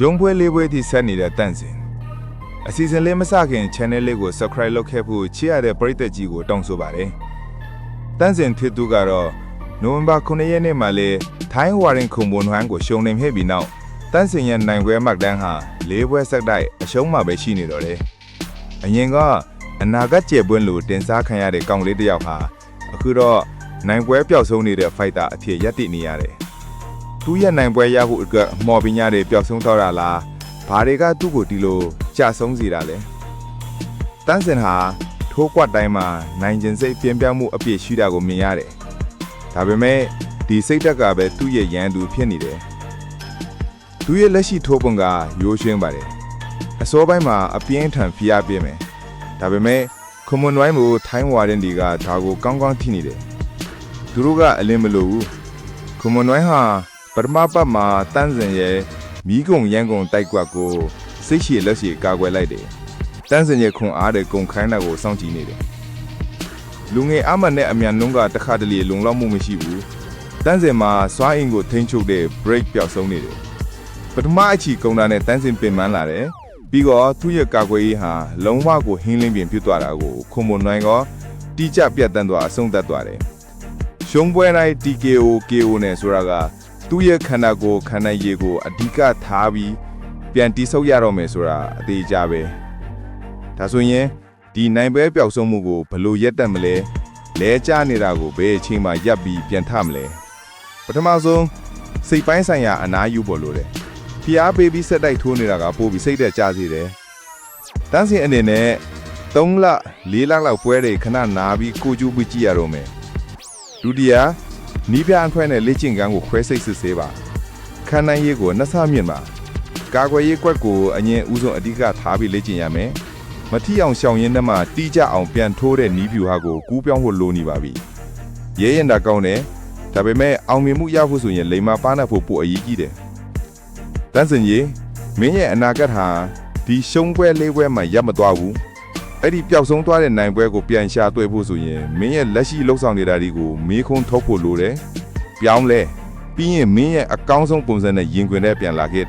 ရုံးပွဲလေးပွဲထိဆက်နေတဲ့တန့်စင်အစီအစဉ်လေးမစခင် channel လေးကို subscribe လုပ်ခဲ့ဖို့ချစ်ရတဲ့ပရိသတ်ကြီးကိုတောင်းဆိုပါတယ်တန့်စင်ဖြစ်သူကတော့နိုဝင်ဘာ9ရက်နေ့မှာလေထိုင်းဝါရင်ခုံပွန်ဟွမ်ကိုရှုံနေခဲ့ပြီးနောက်တန့်စင်ရဲ့နိုင်ပွဲမှတ်တမ်းဟာ၄ပွဲဆက်တိုက်အရှုံးမှပဲရှိနေတော့တယ်အရင်ကအနာဂတ်ကျေပွင့်လို့တင်စားခံရတဲ့ကောင်လေးတစ်ယောက်ဟာအခုတော့နိုင်ပွဲပျောက်ဆုံးနေတဲ့ fighter အဖြစ်ရပ်တည်နေရတယ်သူရဲ့နိုင်ပွဲရဖို့အတွက်မော်ပညာတွေပျောက်ဆုံးတော့တာလားဘာတွေကသူ့ကိုဒီလိုကြာဆုံးစေတာလဲတန်းစင်ဟာထိုးကွက်တိုင်းမှာနိုင်ကျင်စိတ်ပြင်းပြမှုအပြည့်ရှိတာကိုမြင်ရတယ်ဒါပေမဲ့ဒီစိတ်တက်ကပဲသူ့ရဲ့ရန်သူဖြစ်နေတယ်သူရဲ့လက်ရှိထိုးပုံကရိုးရွှင်းပါတယ်အစောပိုင်းမှာအပြင်းထန်ဖိအားပေးမယ်ဒါပေမဲ့ကွန်မွန်ဝိုင်းကိုထိုင်းဝါရင်ဒီကဒါကိုကောင်းကောင်းထိနေတယ်သူတို့ကအလင်းမလို့ဘူးကွန်မွန်ဝိုင်းဟာပထမပတ်မှာတန်းစင်ရဲ့မီးကုံရန်ကုန်တိုက်ကွက်ကိုစိတ်ရှည်လက်ရှည်ကာကွယ်လိုက်တယ်တန်းစင်ရဲ့ခွန်အားတဲ့ကုံခိုင်းတာကိုစောင့်ကြည့်နေတယ်လူငယ်အမတ်နဲ့အမြန်နှုံးကတစ်ခါတလေလုံလောက်မှုမရှိဘူးတန်းစင်မှာစွာအင်ကိုထိန်းချုပ်တဲ့ break ပျောက်ဆုံးနေတယ်ပထမအချီကုံတာနဲ့တန်းစင်ပင်ပန်းလာတယ်ပြီးတော့သူ့ရဲ့ကာကွယ်ရေးဟာလုံးဝကိုဟင်းလင်းပြင်ပြတ်သွားတာကိုခွန်မွန်နိုင်ကတိကျပြတ်တန်းသွားအဆုံးသတ်သွားတယ်ရှုံးပွဲတိုင်း TKO KO နဲ့ဆိုတာကသူ့ရဲ့ခန္ဓာကိုယ်ခန္ဓာရည်ကိုအဓိကထားပြီးပြန်တိဆုပ်ရတော့မယ်ဆိုတာအသေးကြပဲဒါဆိုရင်ဒီနိုင်ပွဲပျောက်ဆုံးမှုကိုဘယ်လိုရက်တက်မလဲလဲကျနေတာကိုဘယ်အချိန်မှရပ်ပြီးပြန်ထမလဲပထမဆုံးစိတ်ပိုင်းဆိုင်ရာအနားယူဖို့လိုတယ်ဖိအားပေးပြီးဆက်တိုက်ထိုးနေတာကပိုပြီးစိတ်သက်ကြစေတယ်တန်းစင်အနေနဲ့3လ4လလောက်ပွဲတွေခဏနာပြီးကိုကျူးပြီးကြည့်ရတော့မယ်ဒုတိယနီးပြအခွဲနဲ့လေ့ကျင့်ခန်းကိုခွဲစိတ်စစ်ဆေးပါခန္ဓာရည်ကိုနှဆမြင့်ပါကာကွယ်ရေးကွက်ကိုအရင်ဦးဆုံးအဓိကထားပြီးလေ့ကျင့်ရမယ်မထီအောင်ရှောင်ရင်းနဲ့မှတီးကြအောင်ပြန်ထိုးတဲ့နီးဖြူဟာကိုကူးပြောင်းဖို့လိုနေပါပြီရဲရင်တာကောင်းတယ်ဒါပေမဲ့အောင်မြင်မှုရဖို့ဆိုရင်လိမ္မာပါးနှက်ဖို့ပိုအရေးကြီးတယ်တန်းစင်ကြီးမင်းရဲ့အနာဂတ်ဟာဒီရှုံးပွဲလေးပွဲမှာရပ်မသွားဘူးအဲ့ဒီပျောက်ဆုံးသွားတဲ့နိုင်ပွဲကိုပြန်ရှာတွေ့ဖို့ဆိုရင်မင်းရဲ့လက်ရှိလှုပ်ဆောင်နေတာတွေကိုမေးခွန်းထုတ်ဖို့လိုတယ်ပြောင်းလဲပြီးရင်မင်းရဲ့အကောင်းဆုံးပုံစံနဲ့ရင်ခွင်နဲ့ပြန်လာခဲ့